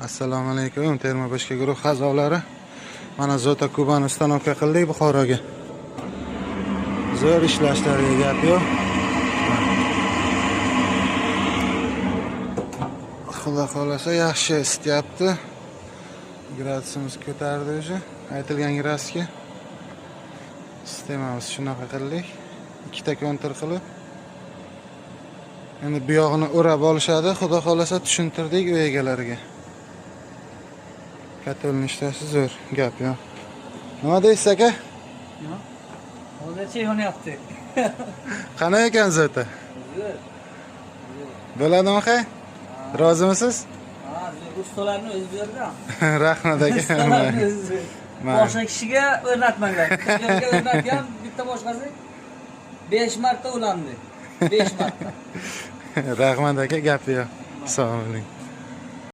Assalomu alaykum. Terma-boshqa guruh a'zolari. Mana Zota Kubani ustanovka qildik Buxoroga. Zo'r ishlashlariga gap yo'q. Xudo xolasa yaxshi isityapti. Gradusimiz ko'tardi o'sha. Aytilgan gradusga. Sistemamiz shunaqa qildik. Ikkita kontur qilib. Endi bu yog'ini o'rab olishadi. Xudo xolasa tushuntirdik uy egalariga. Katolni ishlashi zo'r, gap yo'q. Nima deysiz aka? Hozircha yonyapti. Qanday ekan Zota? Bo'ladimi xay? Rozimisiz? Ha, ustalarni o'zi berdi. Rahmat aka. Boshqa kishiga o'rnatmagan. Yerga o'rnatgan bitta boshqasi 5 marta ulandi. 5 marta. Rahmat aka, gap yo'q. Sog' bo'ling.